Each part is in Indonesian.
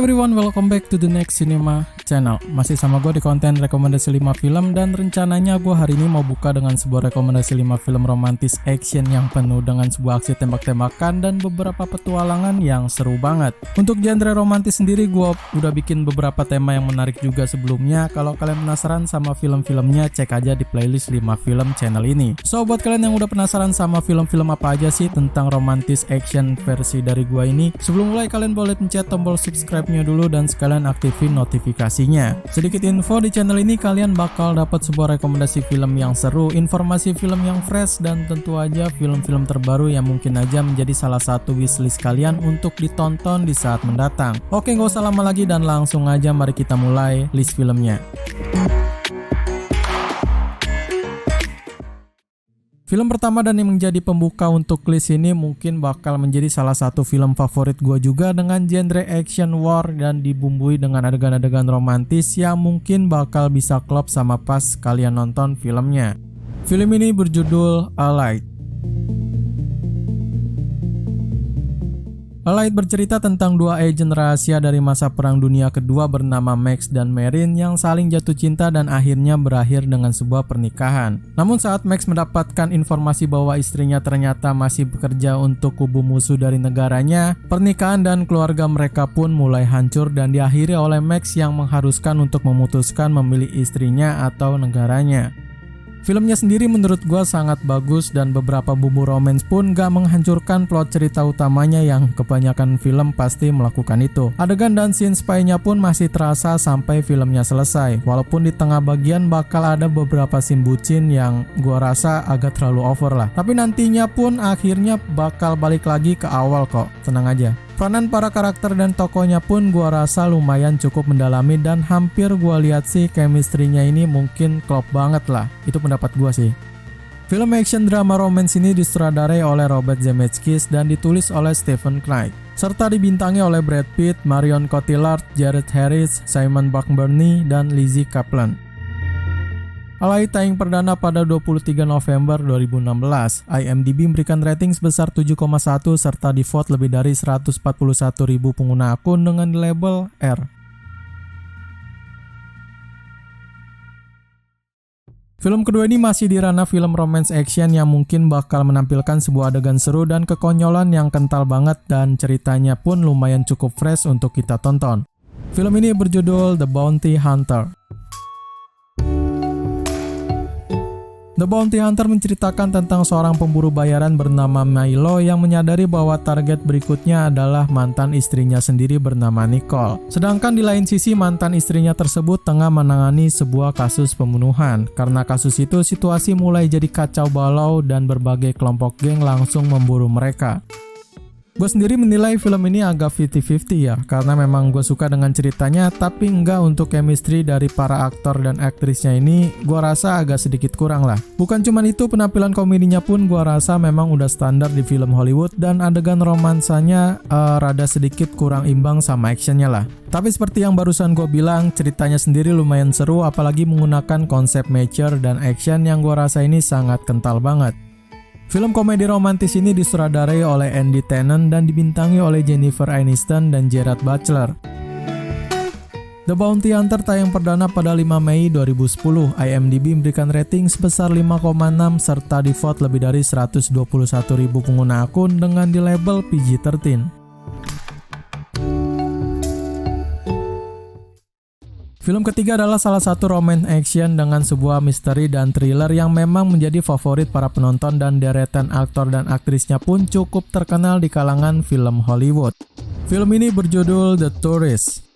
everyone, welcome back to the next cinema channel. Masih sama gue di konten rekomendasi 5 film, dan rencananya gue hari ini mau buka dengan sebuah rekomendasi 5 film romantis action yang penuh dengan sebuah aksi tembak-tembakan dan beberapa petualangan yang seru banget. Untuk genre romantis sendiri gue udah bikin beberapa tema yang menarik juga sebelumnya. Kalau kalian penasaran sama film-filmnya, cek aja di playlist 5 film channel ini. So buat kalian yang udah penasaran sama film-film apa aja sih tentang romantis action versi dari gue ini, sebelum mulai kalian boleh pencet tombol subscribe-nya dulu dan sekalian aktifin notifikasinya. Sedikit info, di channel ini kalian bakal dapat sebuah rekomendasi film yang seru, informasi film yang fresh, dan tentu aja film-film terbaru yang mungkin aja menjadi salah satu wishlist kalian untuk ditonton di saat mendatang. Oke, gak usah lama lagi dan langsung aja mari kita mulai list filmnya. Film pertama dan yang menjadi pembuka untuk list ini mungkin bakal menjadi salah satu film favorit gue juga, dengan genre action war dan dibumbui dengan adegan-adegan romantis yang mungkin bakal bisa klop sama pas kalian nonton filmnya. Film ini berjudul Allied. Allied bercerita tentang dua agen rahasia dari masa Perang Dunia Kedua bernama Max dan Marin yang saling jatuh cinta dan akhirnya berakhir dengan sebuah pernikahan. Namun saat Max mendapatkan informasi bahwa istrinya ternyata masih bekerja untuk kubu musuh dari negaranya, pernikahan dan keluarga mereka pun mulai hancur dan diakhiri oleh Max yang mengharuskan untuk memutuskan memilih istrinya atau negaranya. Filmnya sendiri menurut gue sangat bagus dan beberapa bumbu romance pun gak menghancurkan plot cerita utamanya yang kebanyakan film pasti melakukan itu. Adegan dan scene spy-nya pun masih terasa sampai filmnya selesai, walaupun di tengah bagian bakal ada beberapa scene bucin yang gue rasa agak terlalu over lah. Tapi nantinya pun akhirnya bakal balik lagi ke awal kok, tenang aja. Peranan para karakter dan tokohnya pun gua rasa lumayan cukup mendalami dan hampir gua lihat sih chemistry-nya ini mungkin klop banget lah. Itu pendapat gua sih. Film action drama romance ini disutradarai oleh Robert Zemeckis dan ditulis oleh Stephen Knight, serta dibintangi oleh Brad Pitt, Marion Cotillard, Jared Harris, Simon Bark-Burney, dan Lizzie Kaplan. Allied tayang perdana pada 23 November 2016. IMDb memberikan rating sebesar 7,1 serta di-vote lebih dari 141.000 pengguna akun dengan label R. Film kedua ini masih di ranah film romance action yang mungkin bakal menampilkan sebuah adegan seru dan kekonyolan yang kental banget, dan ceritanya pun lumayan cukup fresh untuk kita tonton. Film ini berjudul The Bounty Hunter. The Bounty Hunter menceritakan tentang seorang pemburu bayaran bernama Milo yang menyadari bahwa target berikutnya adalah mantan istrinya sendiri bernama Nicole. Sedangkan di lain sisi mantan istrinya tersebut tengah menangani sebuah kasus pembunuhan. Karena kasus itu situasi mulai jadi kacau balau dan berbagai kelompok geng langsung memburu mereka. Gue sendiri menilai film ini agak 50-50 ya, karena memang gue suka dengan ceritanya, tapi enggak untuk chemistry dari para aktor dan aktrisnya ini, gue rasa agak sedikit kurang lah. Bukan cuman itu, penampilan komedinya pun gue rasa memang udah standar di film Hollywood, dan adegan romansanya rada sedikit kurang imbang sama actionnya lah. Tapi seperti yang barusan gue bilang, ceritanya sendiri lumayan seru, apalagi menggunakan konsep mature dan action yang gue rasa ini sangat kental banget. Film komedi romantis ini disutradarai oleh Andy Tennant dan dibintangi oleh Jennifer Aniston dan Gerard Butler. The Bounty Hunter tayang perdana pada 5 Mei 2010. IMDb memberikan rating sebesar 5,6 serta di-vote lebih dari 121.000 pengguna akun dengan di label PG-13. Film ketiga adalah salah satu romance action dengan sebuah misteri dan thriller yang memang menjadi favorit para penonton, dan deretan aktor dan aktrisnya pun cukup terkenal di kalangan film Hollywood. Film ini berjudul The Tourist.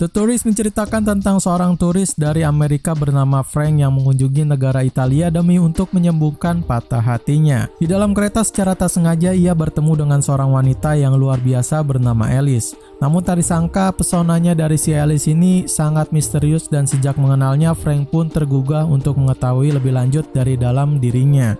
The Tourist menceritakan tentang seorang turis dari Amerika bernama Frank yang mengunjungi negara Italia demi untuk menyembuhkan patah hatinya. Di dalam kereta secara tak sengaja ia bertemu dengan seorang wanita yang luar biasa bernama Alice. Namun tak disangka pesonanya dari si Alice ini sangat misterius, dan sejak mengenalnya Frank pun tergugah untuk mengetahui lebih lanjut dari dalam dirinya.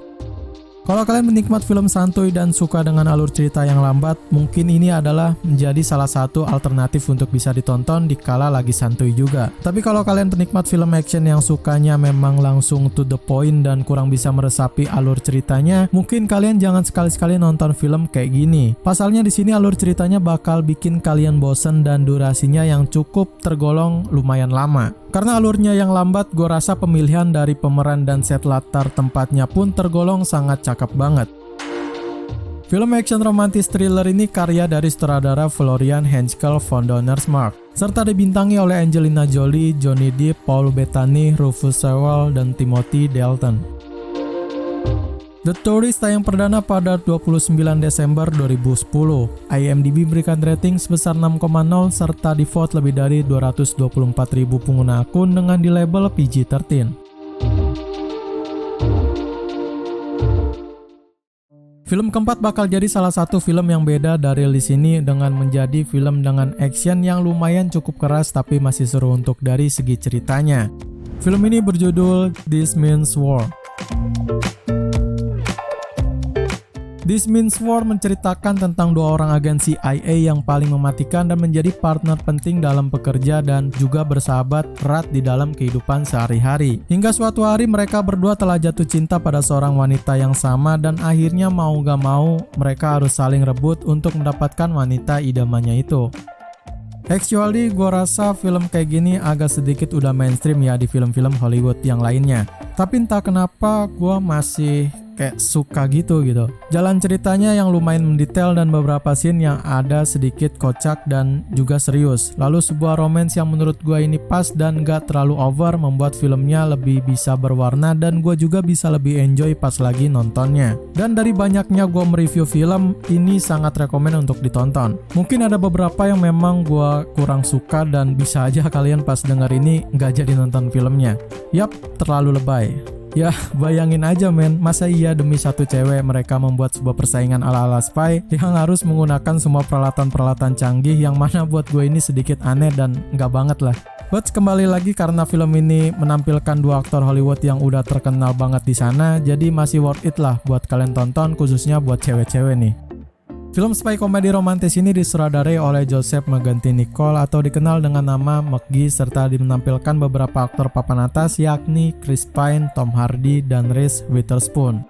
Kalau kalian menikmat film santuy dan suka dengan alur cerita yang lambat, mungkin ini adalah menjadi salah satu alternatif untuk bisa ditonton di kala lagi santuy juga. Tapi kalau kalian penikmat film action yang sukanya memang langsung to the point dan kurang bisa meresapi alur ceritanya, mungkin kalian jangan sekali-sekali nonton film kayak gini. Pasalnya di sini alur ceritanya bakal bikin kalian bosen dan durasinya yang cukup tergolong lumayan lama. Karena alurnya yang lambat, gue rasa pemilihan dari pemeran dan set latar tempatnya pun tergolong sangat cakep banget. Film action romantis thriller ini karya dari sutradara Florian Henschel von Donnersmarck, serta dibintangi oleh Angelina Jolie, Johnny Depp, Paul Bettany, Rufus Sewell, dan Timothy Dalton. The Tourist tayang perdana pada 29 Desember 2010. IMDb berikan rating sebesar 6,0 serta di-vote lebih dari 224.000 pengguna akun dengan di label PG-13. Film keempat bakal jadi salah satu film yang beda dari list ini dengan menjadi film dengan action yang lumayan cukup keras tapi masih seru untuk dari segi ceritanya. Film ini berjudul This Means War. This Means War menceritakan tentang dua orang agen CIA yang paling mematikan dan menjadi partner penting dalam bekerja dan juga bersahabat erat di dalam kehidupan sehari-hari. Hingga suatu hari mereka berdua telah jatuh cinta pada seorang wanita yang sama dan akhirnya mau gak mau mereka harus saling rebut untuk mendapatkan wanita idamannya itu. Actually, gue rasa film kayak gini agak sedikit udah mainstream ya di film-film Hollywood yang lainnya. Tapi entah kenapa gue masih kayak suka gitu. Jalan ceritanya yang lumayan mendetail dan beberapa scene yang ada sedikit kocak dan juga serius. Lalu sebuah romance yang menurut gue ini pas dan gak terlalu over membuat filmnya lebih bisa berwarna dan gue juga bisa lebih enjoy pas lagi nontonnya. Dan dari banyaknya gue mereview film, ini sangat rekomen untuk ditonton. Mungkin ada beberapa yang memang gue kurang suka dan bisa aja kalian pas denger ini gak jadi nonton filmnya. Yap, terlalu lebay. Ya, bayangin aja men, masa iya demi satu cewek mereka membuat sebuah persaingan ala-ala spy yang harus menggunakan semua peralatan-peralatan canggih yang mana buat gue ini sedikit aneh dan nggak banget lah. But kembali lagi karena film ini menampilkan dua aktor Hollywood yang udah terkenal banget di sana, jadi masih worth it lah buat kalian tonton khususnya buat cewek-cewek nih. Film spy komedi romantis ini disutradarai oleh Joseph Megantine Nicole atau dikenal dengan nama McGee serta menampilkan beberapa aktor papan atas yakni Chris Pine, Tom Hardy, dan Reese Witherspoon.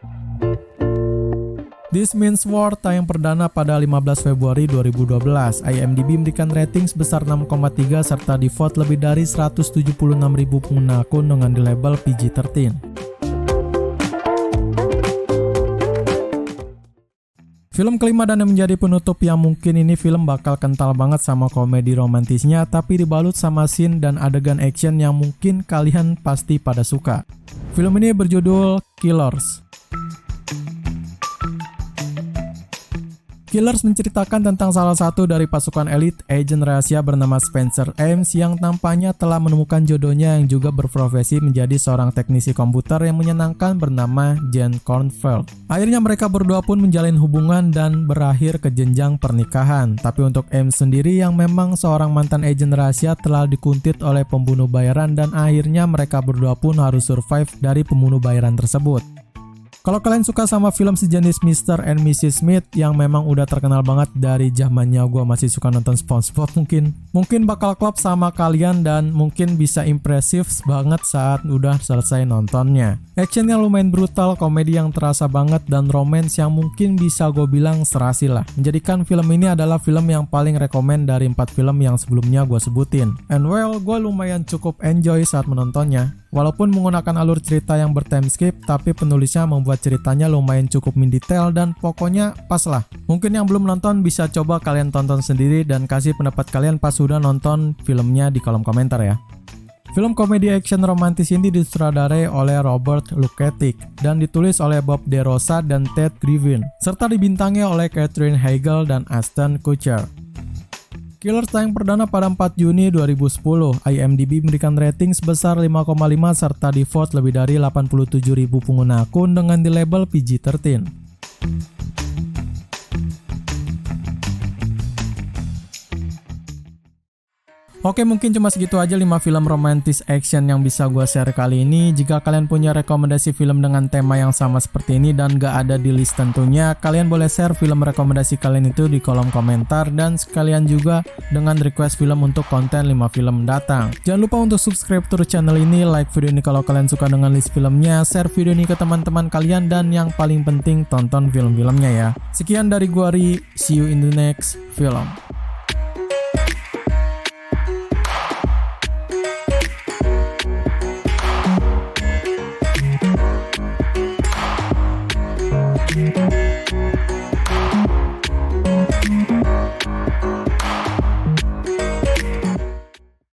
This Means War tayang perdana pada 15 Februari 2012. IMDb memberikan rating sebesar 6,3 serta di-vote lebih dari 176.000 pengguna akun dengan di label PG-13. Film kelima dan yang menjadi penutup yang mungkin ini film bakal kental banget sama komedi romantisnya tapi dibalut sama scene dan adegan action yang mungkin kalian pasti pada suka. Film ini berjudul Killers. Killers menceritakan tentang salah satu dari pasukan elit agen rahasia bernama Spencer Ames yang tampaknya telah menemukan jodohnya yang juga berprofesi menjadi seorang teknisi komputer yang menyenangkan bernama Jen Kornfeld. Akhirnya mereka berdua pun menjalin hubungan dan berakhir ke jenjang pernikahan. Tapi untuk Ames sendiri yang memang seorang mantan agen rahasia telah dikuntit oleh pembunuh bayaran dan akhirnya mereka berdua pun harus survive dari pembunuh bayaran tersebut. Kalau kalian suka sama film sejenis Mr. and Mrs. Smith yang memang udah terkenal banget dari zamannya gue masih suka nonton SpongeBob mungkin bakal klop sama kalian dan mungkin bisa impresif banget saat udah selesai nontonnya. Action yang lumayan brutal, komedi yang terasa banget, dan romance yang mungkin bisa gue bilang serasi lah. Menjadikan film ini adalah film yang paling rekomen dari 4 film yang sebelumnya gue sebutin. And well, gue lumayan cukup enjoy saat menontonnya. Walaupun menggunakan alur cerita yang bertime skip, tapi penulisnya membuat ceritanya lumayan cukup mendetail dan pokoknya pas lah. Mungkin yang belum nonton bisa coba kalian tonton sendiri dan kasih pendapat kalian pas sudah nonton filmnya di kolom komentar ya. Film komedi action romantis ini disutradarai oleh Robert Luketic dan ditulis oleh Bob DeRosa dan Ted Griffin, serta dibintangi oleh Katherine Heigl dan Ashton Kutcher. Killers tayang perdana pada 4 Juni 2010. IMDb memberikan rating sebesar 5,5 serta di-vote lebih dari 87.000 pengguna akun dengan di label PG-13. Oke, mungkin cuma segitu aja 5 film romantis action yang bisa gue share kali ini. Jika kalian punya rekomendasi film dengan tema yang sama seperti ini dan gak ada di list tentunya, kalian boleh share film rekomendasi kalian itu di kolom komentar, dan sekalian juga dengan request film untuk konten 5 film mendatang. Jangan lupa untuk subscribe terus channel ini, like video ini kalau kalian suka dengan list filmnya, share video ini ke teman-teman kalian, dan yang paling penting tonton film-filmnya ya. Sekian dari gua Ri, see you in the next film. Thank you.